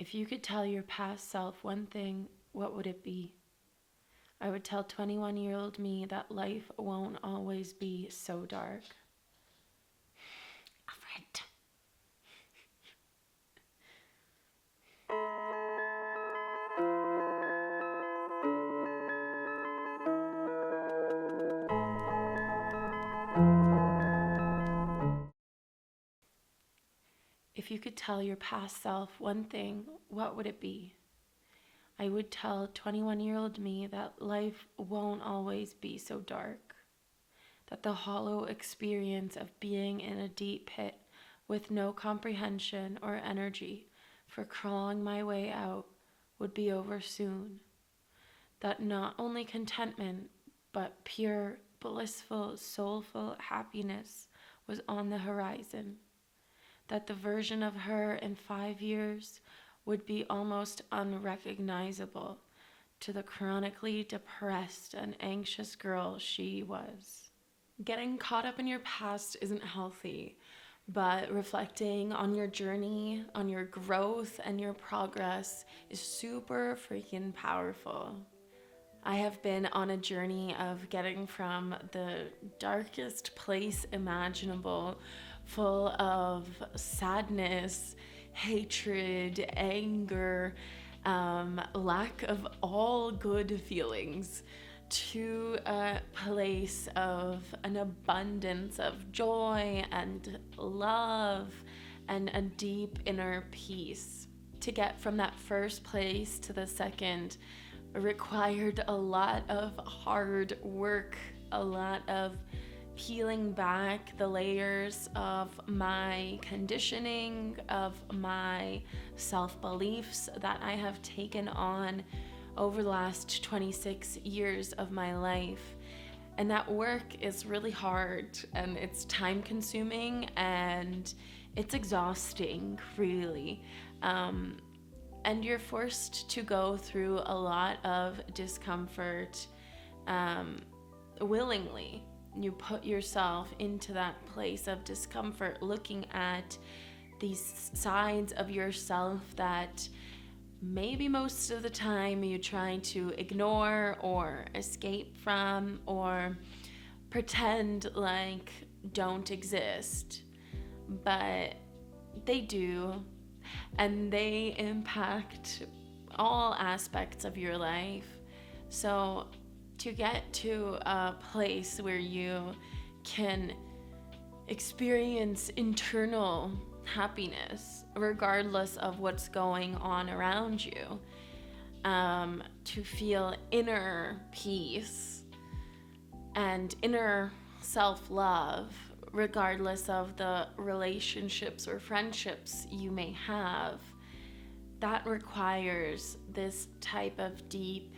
If you could tell your past self one thing, what would it be? I would tell 21-year-old me that life won't always be so dark. Alfred. If you could tell your past self one thing, what would it be? I would tell 21-year-old me that life won't always be so dark, that the hollow experience of being in a deep pit with no comprehension or energy for crawling my way out would be over soon, that not only contentment, but pure, blissful, soulful happiness was on the horizon, that the version of her in 5 years would be almost unrecognizable to the chronically depressed and anxious girl she was. Getting caught up in your past isn't healthy, but reflecting on your journey, on your growth, and your progress is super freaking powerful. I have been on a journey of getting from the darkest place imaginable, full of sadness, hatred, anger, lack of all good feelings, to a place of an abundance of joy and love and a deep inner peace. To get from that first place to the second required a lot of hard work, a lot of peeling back the layers of my conditioning, of my self-beliefs that I have taken on over the last 26 years of my life. And that work is really hard, and it's time consuming, and it's exhausting, really. And you're forced to go through a lot of discomfort willingly. You put yourself into that place of discomfort, looking at these sides of yourself that maybe most of the time you try to ignore or escape from or pretend like don't exist. But they do, and they impact all aspects of your life. So to get to a place where you can experience internal happiness regardless of what's going on around you, to feel inner peace and inner self-love regardless of the relationships or friendships you may have, that requires this type of deep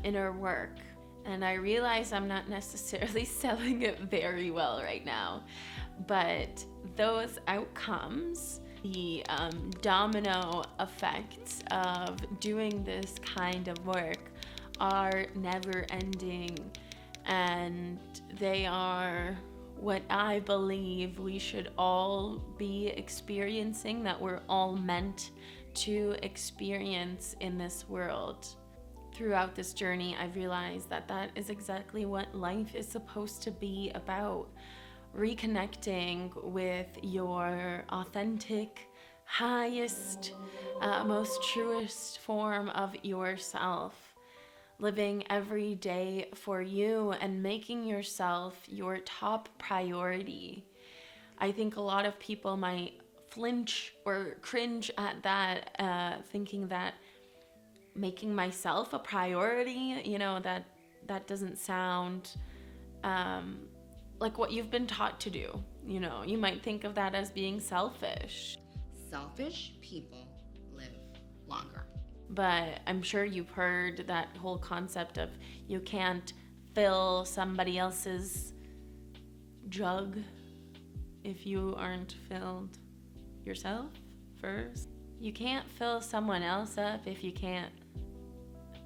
inner work. And I realize I'm not necessarily selling it very well right now, but those outcomes, the domino effects of doing this kind of work, are never ending, and they are what I believe we should all be experiencing, that we're all meant to experience in this world. Throughout this journey, I've realized that that is exactly what life is supposed to be about. Reconnecting with your authentic, highest, most truest form of yourself. Living every day for you and making yourself your top priority. I think a lot of people might flinch or cringe at that, thinking that making myself a priority, that doesn't sound like what you've been taught to do. You might think of that as being selfish. Selfish people live longer. But I'm sure you've heard that whole concept of you can't fill somebody else's jug if you aren't filled yourself first. You can't fill someone else up if you can't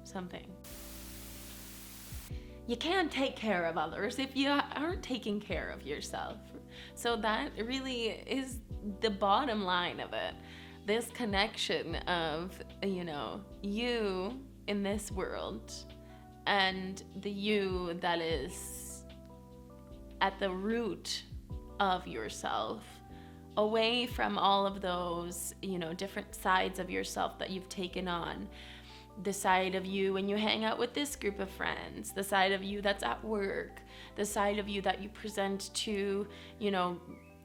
something. You can't take care of others if you aren't taking care of yourself. So that really is the bottom line of it. this connection of, you in this world and the you that is at the root of yourself, away from all of those, different sides of yourself that you've taken on. The side of you when you hang out with this group of friends, the side of you that's at work, the side of you that you present to,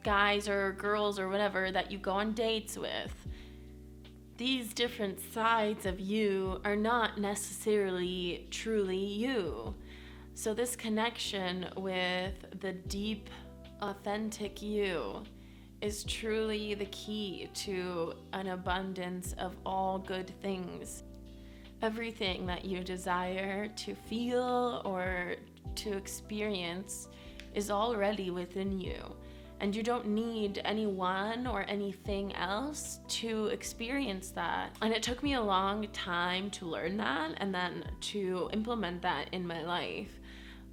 guys or girls or whatever that you go on dates with. These different sides of you are not necessarily truly you. So this connection with the deep, authentic you is truly the key to an abundance of all good things. Everything that you desire to feel or to experience is already within you. And you don't need anyone or anything else to experience that. And it took me a long time to learn that and then to implement that in my life.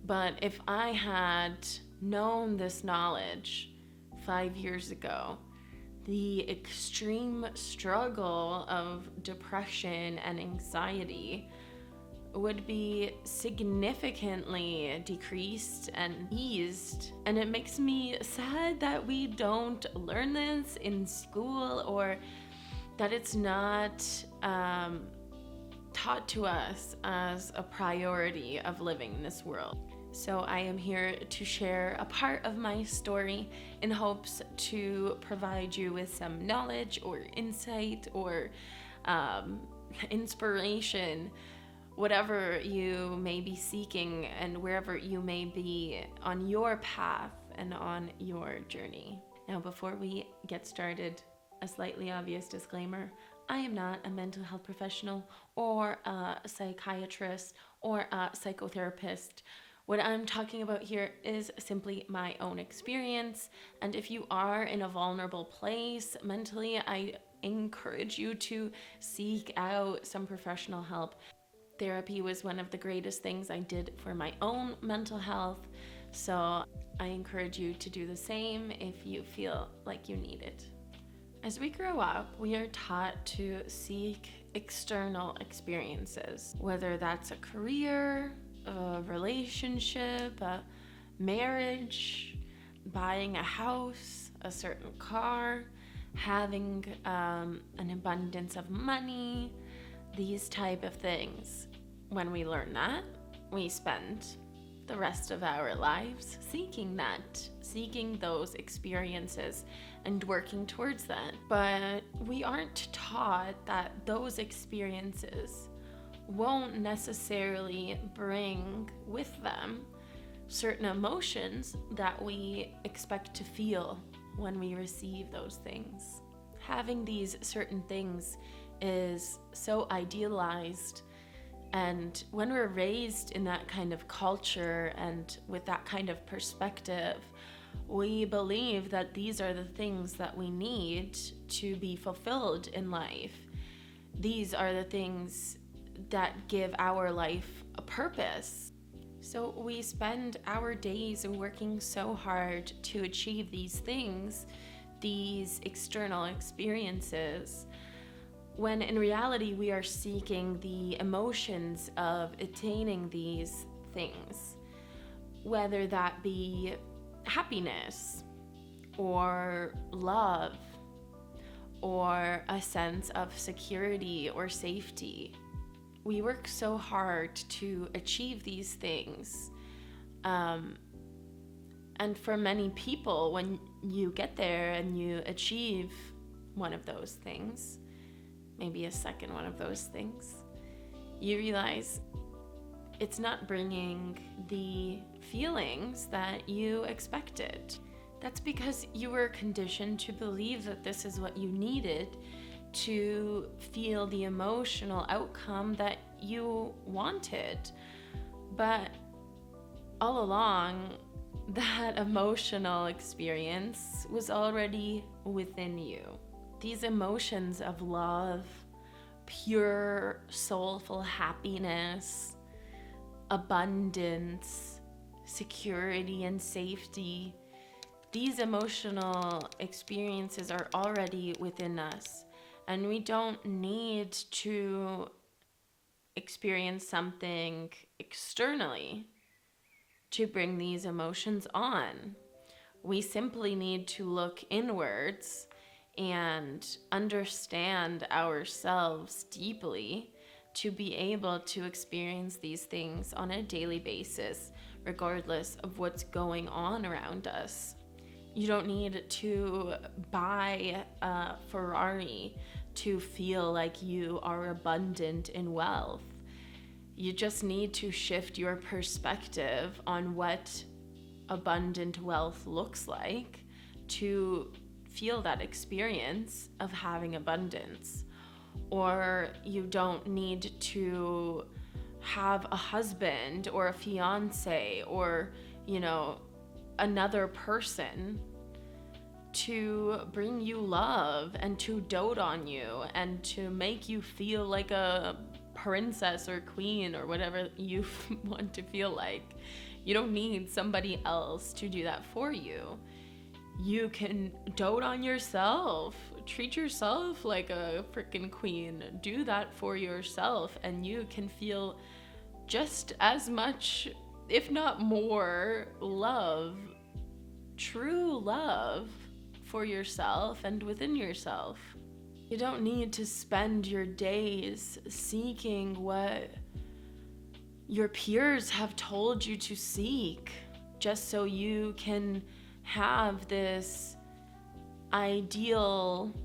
But if I had known this knowledge 5 years ago, the extreme struggle of depression and anxiety would be significantly decreased and eased. And it makes me sad that we don't learn this in school, or that it's not taught to us as a priority of living in this world. So I am here to share a part of my story in hopes to provide you with some knowledge or insight or inspiration, whatever you may be seeking and wherever you may be on your path and on your journey. Now, before we get started, a slightly obvious disclaimer: I am not a mental health professional or a psychiatrist or a psychotherapist. What I'm talking about here is simply my own experience, and if you are in a vulnerable place mentally, I encourage you to seek out some professional help. Therapy was one of the greatest things I did for my own mental health, so I encourage you to do the same if you feel like you need it. As we grow up, we are taught to seek external experiences, whether that's a career, a relationship, a marriage, buying a house, a certain car, having an abundance of money, these type of things. When we learn that, we spend the rest of our lives seeking those experiences and working towards that. But we aren't taught that those experiences won't necessarily bring with them certain emotions that we expect to feel when we receive those things. Having these certain things is so idealized, and when we're raised in that kind of culture and with that kind of perspective, we believe that these are the things that we need to be fulfilled in life. These are the things that give our life a purpose. So we spend our days working so hard to achieve these things, these external experiences, when in reality we are seeking the emotions of attaining these things, whether that be happiness or love or a sense of security or safety. We work so hard to achieve these things. And for many people, when you get there and you achieve one of those things, maybe a second one of those things, you realize it's not bringing the feelings that you expected. That's because you were conditioned to believe that this is what you needed to feel the emotional outcome that you wanted. But all along, that emotional experience was already within you. These emotions of love, pure soulful happiness, abundance, security, and safety, these emotional experiences are already within us. And we don't need to experience something externally to bring these emotions on. We simply need to look inwards and understand ourselves deeply to be able to experience these things on a daily basis, regardless of what's going on around us. You don't need to buy a Ferrari to feel like you are abundant in wealth. You just need to shift your perspective on what abundant wealth looks like to feel that experience of having abundance. Or you don't need to have a husband or a fiance or, another person to bring you love and to dote on you and to make you feel like a princess or queen or whatever you want to feel like. You don't need somebody else to do that for you. You can dote on yourself. Treat yourself like a freaking queen. Do that for yourself, and you can feel just as much, if not more, love, true love for yourself and within yourself. You don't need to spend your days seeking what your peers have told you to seek just so you can have this ideal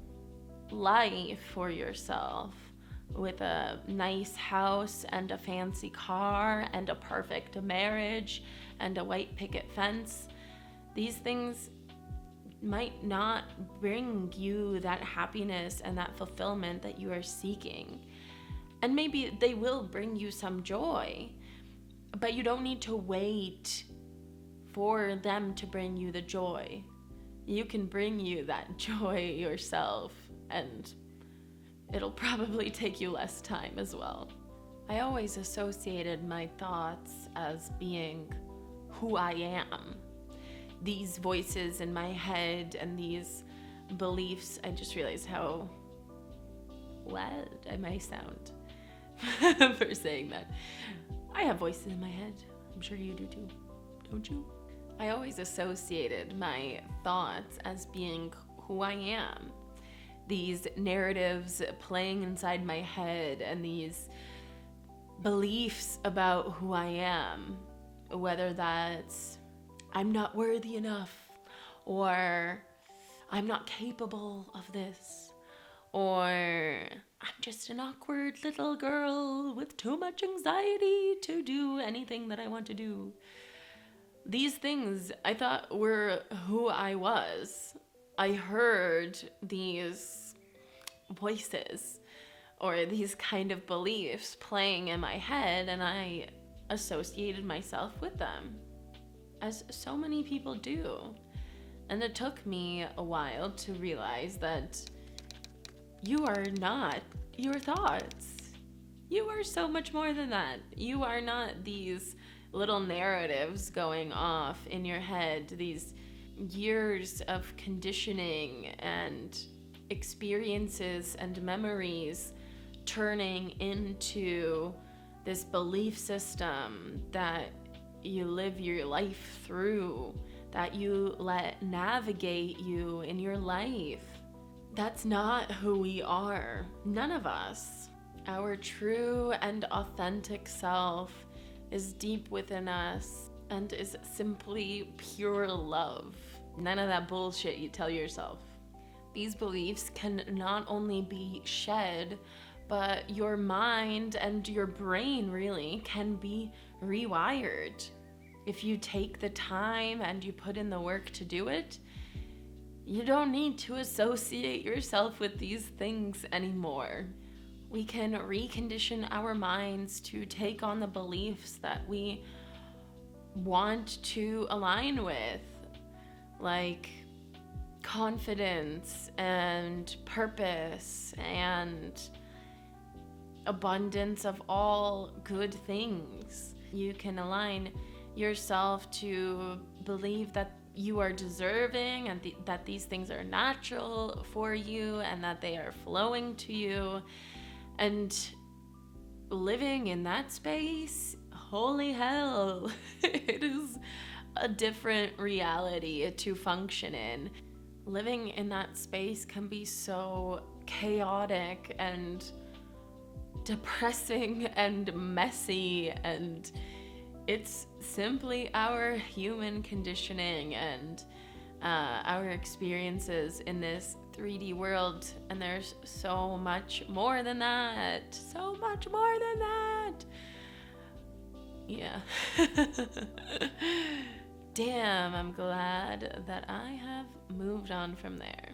life for yourself with a nice house and a fancy car and a perfect marriage and a white picket fence. These things might not bring you that happiness and that fulfillment that you are seeking. And maybe they will bring you some joy, but you don't need to wait for them to bring you the joy. You can bring you that joy yourself, and it'll probably take you less time as well. I always associated my thoughts as being who I am. These voices in my head and these beliefs, I just realized how loud I may sound for saying that. I have voices in my head. I'm sure you do too, don't you? I always associated my thoughts as being who I am. These narratives playing inside my head and these beliefs about who I am, whether that's I'm not worthy enough, or I'm not capable of this, or I'm just an awkward little girl with too much anxiety to do anything that I want to do. These things I thought were who I was. I heard these voices or these kind of beliefs playing in my head, and I associated myself with them, as so many people do. And it took me a while to realize that you are not your thoughts. You are so much more than that. You are not these little narratives going off in your head, these years of conditioning and experiences and memories turning into this belief system that you live your life through, that you let navigate you in your life. That's not who we are. None of us. Our true and authentic self is deep within us and is simply pure love. None of that bullshit you tell yourself. These beliefs can not only be shed, but your mind and your brain really can be rewired. If you take the time and you put in the work to do it, you don't need to associate yourself with these things anymore. We can recondition our minds to take on the beliefs that we want to align with, like confidence and purpose and abundance of all good things. You can align yourself to believe that you are deserving, and that these things are natural for you and that they are flowing to you. And living in that space, holy hell, it is a different reality to function in. Living in that space can be so chaotic and depressing and messy, and it's simply our human conditioning and our experiences in this 3D world. And there's so much more than that. So much more than that. Yeah. Damn, I'm glad that I have moved on from there.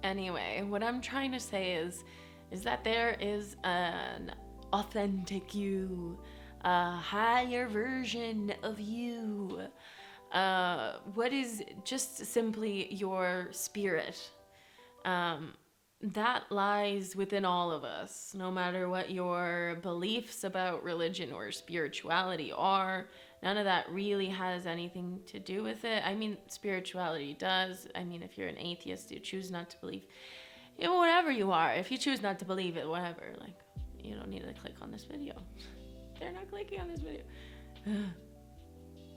Anyway, what I'm trying to say is that there is an authentic you, a higher version of you, what is just simply your spirit, that lies within all of us, no matter what your beliefs about religion or spirituality are. None of that really has anything to do with it. I mean, spirituality does. I mean, if you're an atheist, you choose not to believe, whatever you are, if you choose not to believe it, whatever, like, you don't need to click on this video. They're not clicking on this video.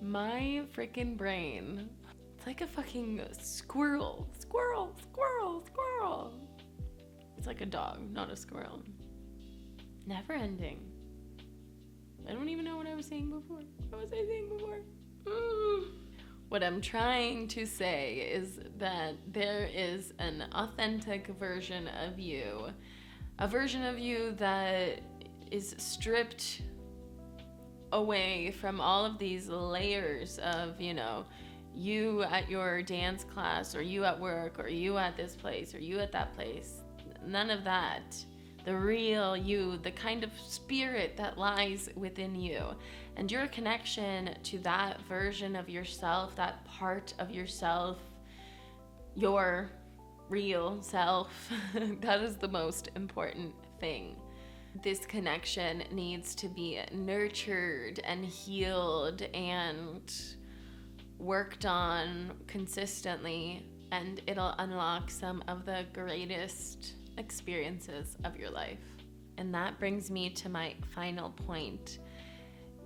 My freaking brain, it's like a fucking squirrel. It's like a dog, not a squirrel. Never ending. I don't even know what I was saying before. What was I saying before? What I'm trying to say is that there is an authentic version of you, a version of you that is stripped away from all of these layers of, you at your dance class, or you at work, or you at this place, or you at that place. None of that. The real you, the kind of spirit that lies within you, and your connection to that version of yourself, that part of yourself, your real self, that is the most important thing. This connection needs to be nurtured and healed and worked on consistently, and it'll unlock some of the greatest experiences of your life. And that brings me to my final point.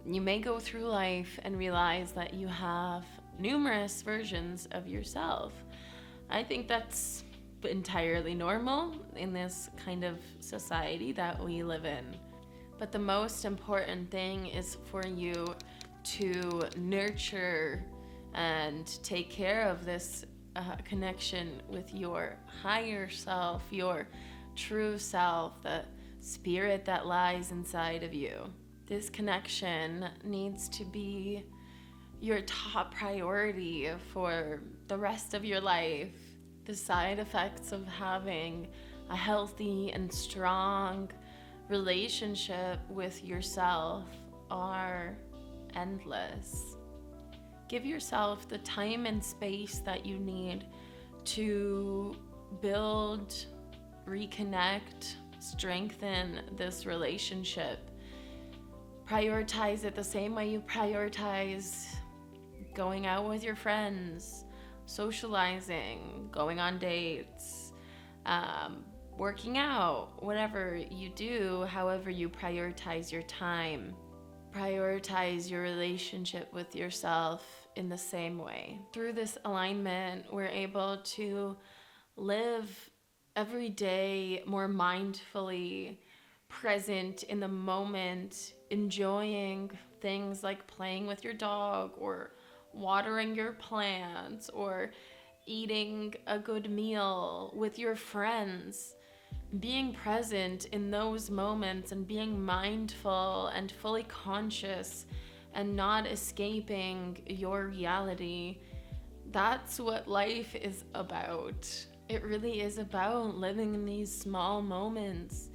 You may go through life and realize that you have numerous versions of yourself. I think that's entirely normal in this kind of society that we live in. But the most important thing is for you to nurture and take care of this connection with your higher self, your true self, the spirit that lies inside of you. This connection needs to be your top priority for the rest of your life. The side effects of having a healthy and strong relationship with yourself are endless. Give yourself the time and space that you need to build, reconnect, strengthen this relationship. Prioritize it the same way you prioritize going out with your friends, socializing, going on dates, working out, whatever you do, however you prioritize your time. Prioritize your relationship with yourself in the same way. Through this alignment, we're able to live every day more mindfully, present in the moment, enjoying things like playing with your dog, or watering your plants, or eating a good meal with your friends. Being present in those moments and being mindful and fully conscious and not escaping your reality, that's what life is about. It really is about living in these small moments,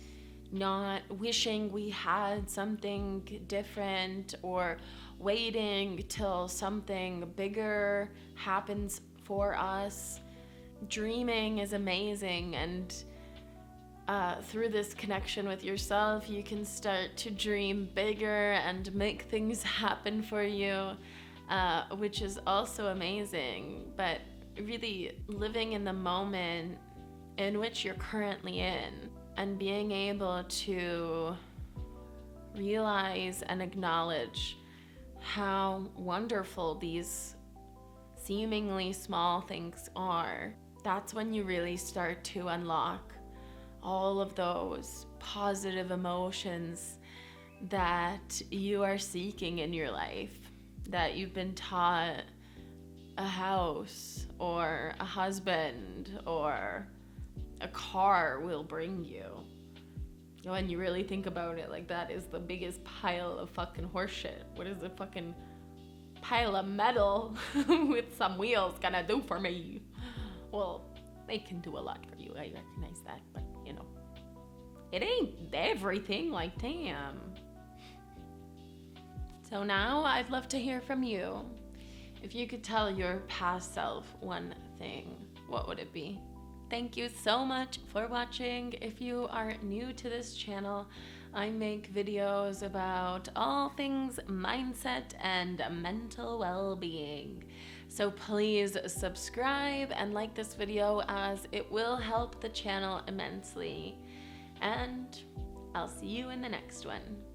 not wishing we had something different or waiting till something bigger happens for us. Dreaming is amazing, and through this connection with yourself, you can start to dream bigger and make things happen for you. which is also amazing. But really living in the moment in which you're currently in and being able to realize and acknowledge how wonderful these seemingly small things are. That's when you really start to unlock all of those positive emotions that you are seeking in your life, that you've been taught a house or a husband or a car will bring you. When you really think about it, like, that is the biggest pile of fucking horseshit. What is a fucking pile of metal with some wheels gonna do for me? Well, they can do a lot for you, I recognize that, but you know, it ain't everything, like, damn. So now I'd love to hear from you. If you could tell your past self one thing, what would it be? Thank you so much for watching. If you are new to this channel, I make videos about all things mindset and mental well-being. So please subscribe and like this video, as it will help the channel immensely. And I'll see you in the next one.